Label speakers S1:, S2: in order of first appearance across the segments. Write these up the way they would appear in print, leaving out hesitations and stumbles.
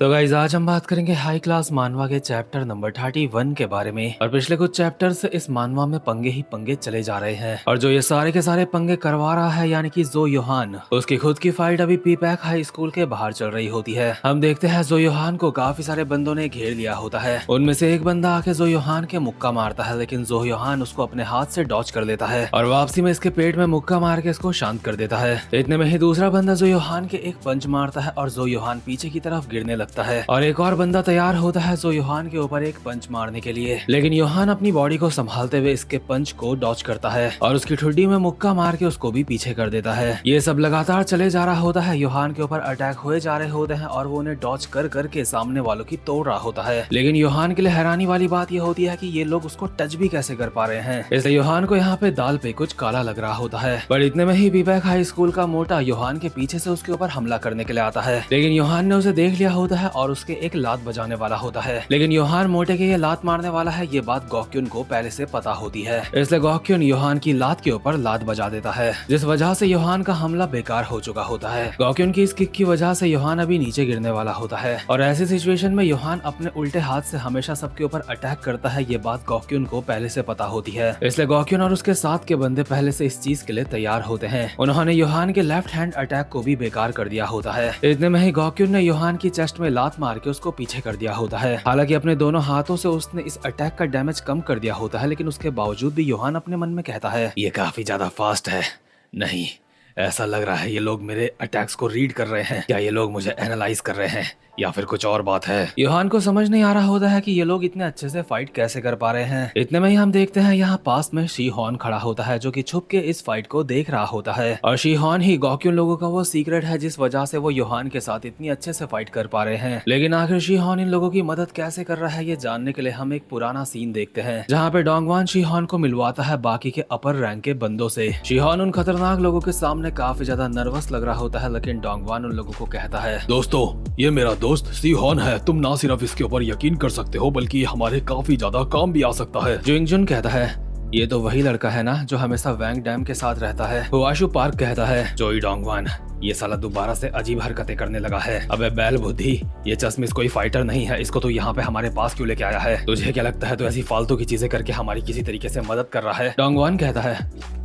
S1: तो गाइज आज हम बात करेंगे हाई क्लास मानवा के चैप्टर नंबर 31 के बारे में। और पिछले कुछ चैप्टर से इस मानवा में पंगे ही पंगे चले जा रहे हैं और जो ये सारे के सारे पंगे करवा रहा है यानी कि जो योहान, उसकी खुद की फाइट अभी पीपैक हाई स्कूल के बाहर चल रही होती है। हम देखते हैं जो योहान को काफी सारे बंदों ने घेर लिया होता है। उनमें से एक बंदा आके जो योहान के मुक्का मारता है, लेकिन जो योहान उसको अपने हाथ से डॉच कर लेता है और वापसी में इसके पेट में मुक्का मार के इसको शांत कर देता है। इतने में ही दूसरा बंदा जो योहान के एक पंच मारता है और जो योहान पीछे की तरफ गिरने लगता है और एक और बंदा तैयार होता है जो योहान के ऊपर एक पंच मारने के लिए, लेकिन योहान अपनी बॉडी को संभालते हुए इसके पंच को डॉच करता है और उसकी ठुड्डी में मुक्का मार के उसको भी पीछे कर देता है। ये सब लगातार चले जा रहा होता है, योहान के ऊपर अटैक हुए जा रहे होते हैं और वो उन्हें डॉच कर करके सामने वालों की तोड़ रहा होता है। लेकिन योहान के लिए हैरानी वाली बात ये होती है कि ये लोग उसको टच भी कैसे कर पा रहे हैं। इसलिए योहान को यहाँ पे दाल पे कुछ काला लग रहा होता है। पर इतने में ही पीपैक हाई स्कूल का मोटा योहान के पीछे से उसके ऊपर हमला करने के लिए आता है, लेकिन योहान ने उसे देख लिया होता है और उसके एक लात बजाने वाला होता है। लेकिन योहान मोटे के ये लात मारने वाला है, ये बात गॉक्युन को पहले से पता होती है। इसलिए गॉक्युन योहान की लात के ऊपर लात बजा देता है, जिस वजह से योहान का हमला बेकार हो चुका होता है। गॉक्युन की इस किक की वजह से योहान अभी नीचे गिरने वाला होता है और ऐसी सिचुएशन में योहान अपने उल्टे हाथ से हमेशा सबके ऊपर अटैक करता है। ये बात गॉक्युन को पहले से पता होती है, इसलिए गॉक्युन और उसके साथ के बंदे पहले से इस चीज के लिए तैयार होते हैं। उन्होंने योहान के लेफ्ट हैंड अटैक को भी बेकार कर दिया होता है। इतने में ही गॉक्युन ने योहान की चेस्ट में लात मार के उसको पीछे कर दिया होता है। हालांकि अपने दोनों हाथों से उसने इस अटैक का डैमेज कम कर दिया होता है, लेकिन उसके बावजूद भी योहान अपने मन में कहता है ये काफी ज्यादा फास्ट है। नहीं, ऐसा लग रहा है ये लोग मेरे अटैक्स को रीड कर रहे हैं, क्या ये लोग मुझे एनालाइज कर रहे हैं या फिर कुछ और बात है। योहान को समझ नहीं आ रहा होता है कि ये लोग इतने अच्छे से फाइट कैसे कर पा रहे हैं। इतने में ही हम देखते हैं यहाँ पास में शीहॉन खड़ा होता है, जो कि छुप के इस फाइट को देख रहा होता है। और शीहॉन ही गॉक्युन लोगों का वो सीक्रेट है जिस वजह से वो योहान के साथ इतनी अच्छे से फाइट कर पा रहे हैं। लेकिन आखिर शीहॉन इन लोगों की मदद कैसे कर रहा है ये जानने के लिए हम एक पुराना सीन देखते हैं, जहाँ पे डोंगवान शीहॉन को मिलवाता है बाकी के अपर रैंक के बंदों से। शीहॉन उन खतरनाक लोगों के सामने काफी ज्यादा नर्वस लग रहा होता है, लेकिन डोंगवान उन लोगों को कहता है
S2: दोस्तों, ये मेरा दोस्त शीहॉन है। तुम ना सिर्फ इसके ऊपर यकीन कर सकते हो बल्कि ये हमारे काफी ज्यादा काम भी आ सकता है।
S1: जिंगजुन कहता है ये तो वही लड़का है ना जो हमेशा वैंग डैम के साथ रहता है। हुआशु पार्क कहता है जोई डोंगवान ये साला दोबारा से अजीब हरकतें करने लगा है। अबे बैल बुद्धि, ये चश्मिश कोई फाइटर नहीं है, इसको तो यहाँ पे हमारे पास क्यों लेके आया है? तुझे क्या लगता है तो ऐसी फालतू की चीजें करके हमारी किसी तरीके से मदद कर रहा है? डोंगवान कहता है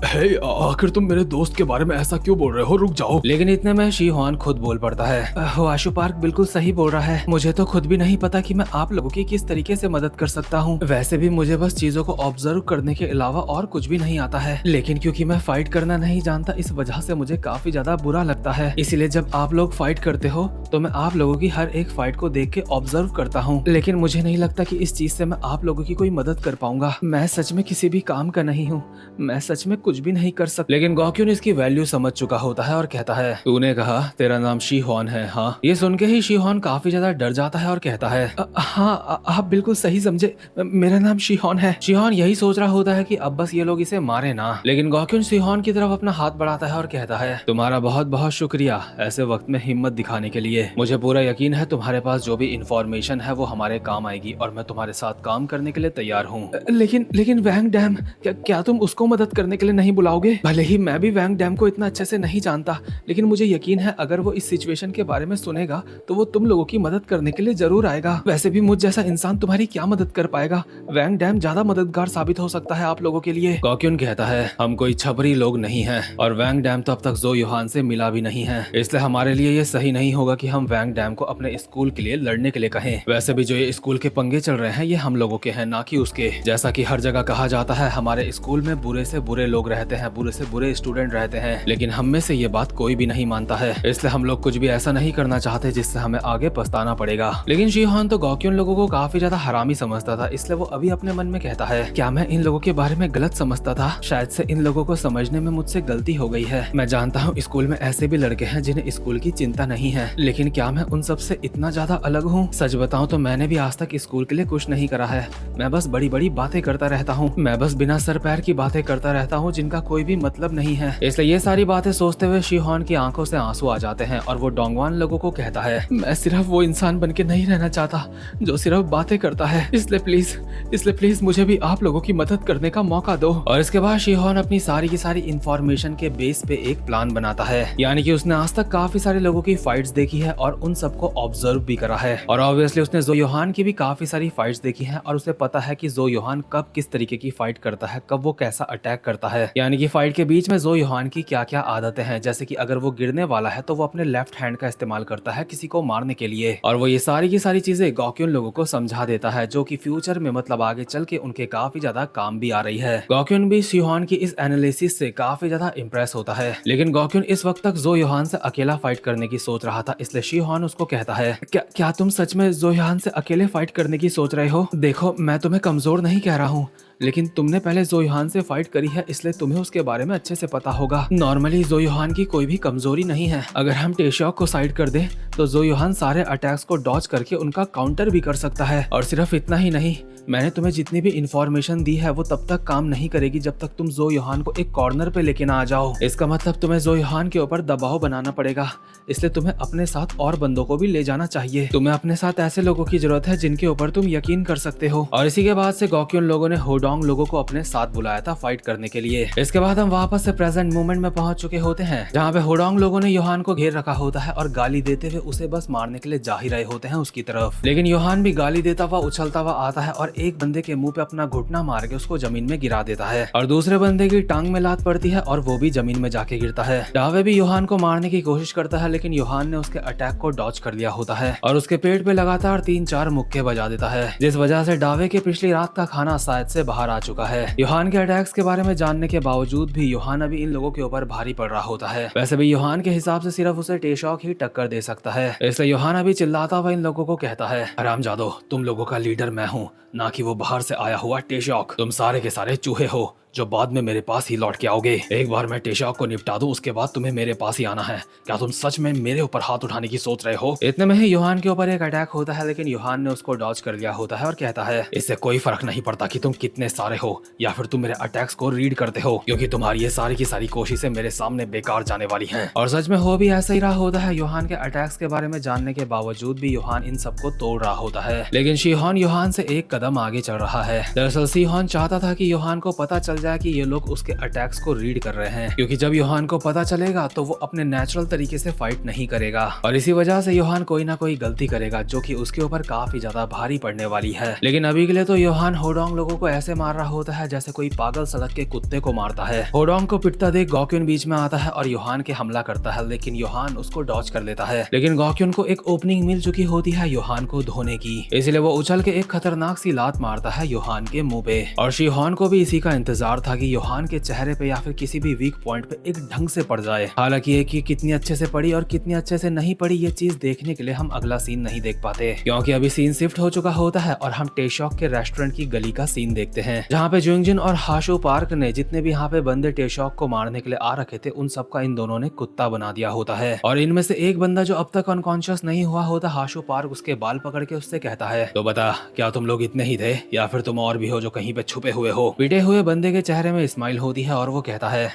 S2: हे, आखिर तुम मेरे दोस्त के बारे में ऐसा क्यों बोल रहे हो? रुक जाओ।
S1: लेकिन इतने में शीहॉन खुद बोल पड़ता है हुआशु पार्क बिल्कुल सही बोल रहा है, मुझे तो खुद भी नहीं पता कि मैं आप लोगों की किस तरीके से मदद कर सकता हूँ। वैसे भी मुझे बस चीजों को ऑब्जर्व करने के अलावा और कुछ भी नहीं आता है, लेकिन क्योंकि मैं फाइट करना नहीं जानता इस वजह से मुझे काफी ज्यादा बुरा लगता है। इसीलिए जब आप लोग फाइट करते हो तो मैं आप लोगों की हर एक फाइट को देख के ऑब्जर्व करता हूँ, लेकिन मुझे नहीं लगता कि इस चीज से मैं आप लोगों की कोई मदद कर पाऊंगा। मैं सच में किसी भी काम का नहीं हूँ, मैं सच में कुछ भी नहीं कर सकता। लेकिन गॉक्युन इसकी वैल्यू समझ चुका होता है और कहता है तूने कहा तेरा नाम शीहॉन है? हाँ। ये सुन के ही शीहॉन काफी ज्यादा डर जाता है और कहता है हाँ आप बिल्कुल सही समझे, मेरा नाम शीहॉन है। शीहॉन यही सोच रहा होता है कि अब बस ये लोग इसे मारे ना, लेकिन गॉक्युन शीहॉन की तरफ अपना हाथ बढ़ाता है और कहता है तुम्हारा बहुत बहुत शुक्रिया ऐसे वक्त में हिम्मत दिखाने के लिए। मुझे पूरा यकीन है तुम्हारे पास जो भी इंफॉर्मेशन है वो हमारे काम आएगी और मैं तुम्हारे साथ काम करने के लिए तैयार हूँ। लेकिन वैंग डैम, क्या तुम उसको मदद करने के लिए नहीं बुलाओगे? भले ही मैं भी वैंग डैम को इतना अच्छे से नहीं जानता, लेकिन मुझे यकीन है अगर वो इस सिचुएशन के बारे में सुनेगा तो वो तुम लोगों की मदद करने के लिए जरूर आएगा। वैसे भी मुझ जैसा इंसान तुम्हारी क्या मदद कर पाएगा? वैंग डैम ज्यादा मददगार साबित हो सकता है आप लोगों के लिए। गॉक्युन कहता है हम कोई छपरी लोग नहीं है और वैंग डैम तो अब तक जो योहान से मिला भी नहीं है, इसलिए हमारे लिए ये सही नहीं होगा कि हम वैंग डैम को अपने स्कूल के लिए लड़ने के लिए कहें। वैसे भी जो ये स्कूल के पंगे चल रहे हैं ये हम लोगों के हैं, ना कि उसके। जैसा कि हर जगह कहा जाता है हमारे स्कूल में बुरे से बुरे लोग रहते हैं, बुरे से बुरे स्टूडेंट रहते हैं, लेकिन हम में से ये बात कोई भी नहीं मानता है। इसलिए हम लोग कुछ भी ऐसा नहीं करना चाहते जिससे हमें आगे पछताना पड़ेगा। लेकिन शीहॉन तो गॉक्युन लोगों को काफी ज्यादा हरामी समझता था, इसलिए वो अभी अपने मन में कहता है क्या मैं इन लोगों के बारे में गलत समझता था? शायद से इन लोगों को समझने में मुझसे गलती हो गई है। मैं जानता हूँ स्कूल में ऐसे भी लड़के हैं जिन्हें स्कूल की चिंता नहीं है, लेकिन क्या मैं उन सब से इतना ज्यादा अलग हूँ? सच बताऊँ तो मैंने भी आज तक स्कूल के लिए कुछ नहीं करा है। मैं बस बड़ी बड़ी बातें करता रहता हूँ, मैं बस बिना सर पैर की बातें करता रहता हूँ जिनका कोई भी मतलब नहीं है। इसलिए ये सारी बातें सोचते हुए शीहॉन की आंखों से आंसू आ जाते हैं और वो डोंगवान लोगों को कहता है मैं सिर्फ वो इंसान बन के नहीं रहना चाहता जो सिर्फ बातें करता है, इसलिए प्लीज मुझे भी आप लोगों की मदद करने का मौका दो। और इसके बाद शीहॉन अपनी सारी की सारी इंफॉर्मेशन के बेस पे एक प्लान बनाता है, यानी कि उसने आज तक काफी सारे लोगों की फाइट्स देखी है है और उन सबको ऑब्जर्व भी करा है। और ऑब्वियसली उसने जो योहान की भी काफी सारी फाइट्स देखी हैं और उसे पता है कि जो योहान कब किस तरीके की फाइट करता है, कब वो कैसा अटैक करता है, यानी कि फाइट के बीच में जो योहान की क्या क्या आदतें हैं। जैसे कि अगर वो गिरने वाला है तो वो अपने लेफ्ट हैंड का इस्तेमाल करता है किसी को मारने के लिए, और वो ये सारी की सारी चीजें गॉक्यून लोगों को समझा देता है, जो कि फ्यूचर में मतलब आगे चल के उनके काफी ज्यादा काम भी आ रही है। गॉक्यून भी शिहोन की इस एनालिसिस से काफी ज्यादा इंप्रेस होता है, लेकिन गॉक्यून इस वक्त तक जो योहान से अकेला फाइट करने की सोच रहा था, इसलिए शिहोन उसको कहता है क्या तुम सच में जो योहान से अकेले फाइट करने की सोच रहे हो? देखो, मैं तुम्हें कमजोर नहीं कह रहा हूँ, लेकिन तुमने पहले जो योहान से फाइट करी है, इसलिए तुम्हें उसके बारे में अच्छे से पता होगा। नॉर्मली जो योहान की कोई भी कमजोरी नहीं है। अगर हम टेशॉक को साइड कर दें तो जो योहान सारे अटैक्स को डॉज करके उनका काउंटर भी कर सकता है। और सिर्फ इतना ही नहीं, मैंने तुम्हें जितनी भी इंफॉर्मेशन दी है वो तब तक काम नहीं करेगी जब तक तुम जो योहान को एक कॉर्नर पे लेके ना आ जाओ। इसका मतलब तुम्हें जो योहान के ऊपर दबाव बनाना पड़ेगा, इसलिए तुम्हें अपने साथ और बंदों को भी ले जाना चाहिए। तुम्हें अपने साथ ऐसे लोगों की जरूरत है जिनके ऊपर तुम यकीन कर सकते हो। और इसी के बाद से गॉक्यून लोगों ने होडोंग लोगों को अपने साथ बुलाया था फाइट करने के लिए। इसके बाद हम वापस से प्रेजेंट मोमेंट में पहुंच चुके होते हैं, जहाँ पे होडोंग लोगों ने योहान को घेर रखा होता है और गाली देते हुए उसे बस मारने के लिए जा ही रहे होते हैं उसकी तरफ। लेकिन योहान भी गाली देता हुआ उछलता हुआ आता है और एक बंदे के मुंह पे अपना घुटना मार के उसको जमीन में गिरा देता है, और दूसरे बंदे की टांग में लात पड़ती है और वो भी जमीन में जाके गिरता है। डावे भी योहान को मारने की कोशिश करता है, लेकिन योहान ने उसके अटैक को डॉज कर लिया होता है और उसके पेट पे लगातार 3-4 मुक्के बजा देता है, जिस वजह से डावे के पिछली रात का खाना शायद से बाहर आ चुका है। योहान के अटैक्स के बारे में जानने के बावजूद भी योहान अभी इन लोगों के ऊपर भारी पड़ रहा होता है। वैसे भी योहान के हिसाब से सिर्फ उसे टेशॉक ही टक्कर दे सकता है, इसलिए योहान अभी चिल्लाता हुआ इन लोगों को कहता है, हरामजादो, तुम लोगों का लीडर मैं हूँ, ना कि वो बाहर से आया हुआ टेशॉक। तुम सारे के सारे चूहे हो जो बाद में मेरे पास ही लौट के आओगे। एक बार मैं टेशॉक को निपटा दूं, उसके बाद तुम्हें मेरे पास ही आना है। क्या तुम सच में मेरे ऊपर हाथ उठाने की सोच रहे हो? इतने में ही योहान के ऊपर एक अटैक होता है, लेकिन योहान ने उसको डॉज कर लिया होता है और कहता है, इससे कोई फर्क नहीं पड़ता कि तुम कितने सारे हो या फिर तुम मेरे अटैक्स को रीड करते हो, क्योंकि तुम्हारी ये सारी की सारी कोशिशें मेरे सामने बेकार जाने वाली हैं। और सच में हो भी ऐसा ही रहा होता है। योहान के अटैक्स के बारे में जानने के बावजूद भी योहान इन सबको तोड़ रहा होता है, लेकिन शिहोन योहान से एक कदम आगे चल रहा है। दरअसल शिहोन चाहता था कि योहान को पता चल जाए कि ये लोग उसके अटैक्स को रीड कर रहे हैं, क्योंकि जब योहान को पता चलेगा तो वो अपने नेचुरल तरीके से फाइट नहीं करेगा, और इसी वजह से योहान कोई ना कोई गलती करेगा जो कि उसके ऊपर काफी ज्यादा भारी पड़ने वाली है। लेकिन अभी के लिए तो योहान होडोंग लोगों को ऐसे मार रहा होता है जैसे कोई पागल सड़क के कुत्ते को मारता है। होडोंग को पिटता देख गॉक्यून बीच में आता है और योहान के हमला करता है, लेकिन योहान उसको डॉज कर लेता है। लेकिन गॉक्यून को एक ओपनिंग मिल चुकी होती है योहान को धोने की, इसलिए वो उछल के एक खतरनाक सी लात मारता है योहान के मुंह पे। और शिहोन को भी इसी का इंतजार था कि योहान के चेहरे पे या फिर किसी भी वीक पॉइंट पे एक ढंग से पड़ जाए। हालांकि ये कि कितनी अच्छे से पड़ी और कितनी अच्छे से नहीं पड़ी, ये चीज देखने के लिए हम अगला सीन नहीं देख पाते, क्योंकि अभी सीन शिफ्ट हो चुका होता है और हम टेशॉक के रेस्टोरेंट की गली का सीन देखते हैं, जहाँ पे जुंगजिन और हाशो पार्क ने जितने भी यहाँ पे बंदे टेशॉक को मारने के लिए आ रखे थे, उन सबका इन दोनों ने कुत्ता बना दिया होता है। और इनमें से एक बंदा जो अब तक अनकॉन्शियस नहीं हुआ होता, हाशो पार्क, उसके बाल पकड़ के उससे कहता है, तो बता, क्या तुम लोग इतने ही थे या फिर तुम और भी हो जो कहीं पे छुपे हुए हो? पीटे हुए बंदे के चेहरे में स्माइल होती है और वो कहता है,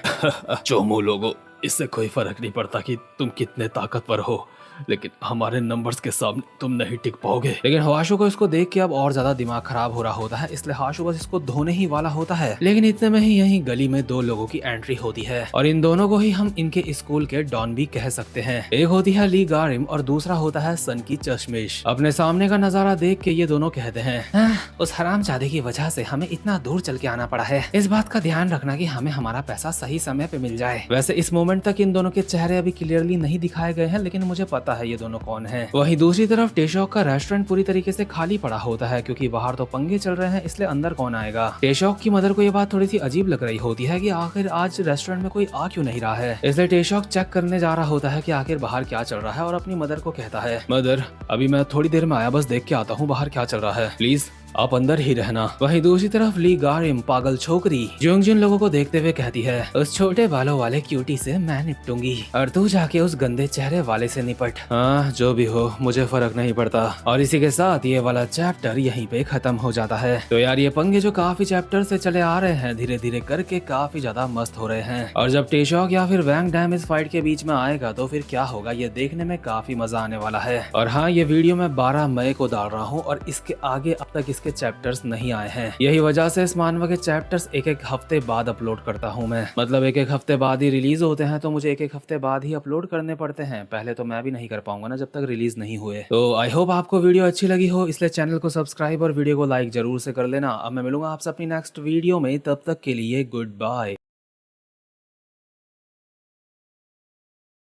S2: चोमू लोगों, इससे कोई फर्क नहीं पड़ता कि तुम कितने ताकतवर हो, लेकिन हमारे नंबर्स के सामने तुम नहीं टिक पाओगे।
S1: लेकिन हाशो को इसको देख के अब और ज्यादा दिमाग खराब हो रहा होता है, इसलिए हाशो बस इसको धोने ही वाला होता है। लेकिन इतने में ही यहीं गली में दो लोगों की एंट्री होती है, और इन दोनों को ही हम इनके स्कूल के डॉन भी कह सकते हैं। एक होती है ली गारिम और दूसरा होता है सन की चश्मिश। अपने सामने का नजारा देख के ये दोनों कहते हैं, उस हरामजादे की वजह से हमें इतना दूर चल के आना पड़ा है, इस बात का ध्यान रखना कि हमें हमारा पैसा सही समय पे मिल जाए। वैसे इस मोमेंट तक इन दोनों के चेहरे अभी क्लियरली नहीं दिखाए गए हैं, लेकिन मुझे पता है ये दोनों कौन है। वहीं दूसरी तरफ टेशॉक का रेस्टोरेंट पूरी तरीके से खाली पड़ा होता है, क्योंकि बाहर तो पंगे चल रहे हैं, इसलिए अंदर कौन आएगा। टेशॉक की मदर को ये बात थोड़ी सी अजीब लग रही होती है कि आखिर आज रेस्टोरेंट में कोई आ क्यों नहीं रहा है, इसलिए टेशॉक चेक करने जा रहा होता है कि आखिर बाहर क्या चल रहा है, और अपनी मदर को कहता है, मदर, अभी मैं थोड़ी देर में आया, बस देख के आता हूँ बाहर क्या चल रहा है, प्लीज आप अंदर ही रहना। वहीं दूसरी तरफ ली गारिम पागल छोकरी जुंगजिन लोगों को देखते हुए कहती है, उस छोटे बालों वाले क्यूटी से मैं निपटूंगी और तू जाके उस गंदे चेहरे वाले से निपट। हाँ, जो भी हो, मुझे फर्क नहीं पड़ता। और इसी के साथ ये वाला चैप्टर यहीं पे खत्म हो जाता है। तो यार ये पंगे जो काफी चैप्टर से चले आ रहे हैं, धीरे धीरे करके काफी ज्यादा मस्त हो रहे हैं, और जब टेशॉक या फिर वैंग डैम इस फाइट के बीच में आएगा तो फिर क्या होगा, ये देखने में काफी मजा आने वाला है। और हाँ, ये वीडियो मैं 12 मई को डाल रहा हूँ, और इसके आगे अब तक इसके के चैप्टर्स नहीं आए हैं। यही वजह से इस मानवा के चैप्टर्स एक एक हफ्ते बाद अपलोड करता हूँ मैं, मतलब एक एक हफ्ते बाद ही रिलीज होते हैं, तो मुझे एक एक हफ्ते बाद ही अपलोड करने पड़ते हैं। पहले तो मैं भी नहीं कर पाऊंगा ना जब तक रिलीज नहीं हुए। तो आई होप आपको वीडियो अच्छी लगी हो, इसलिए चैनल को सब्सक्राइब और वीडियो को लाइक जरूर से कर लेना। अब मैं मिलूंगा आपसे अपनी नेक्स्ट वीडियो में, तब तक के लिए गुड बाय।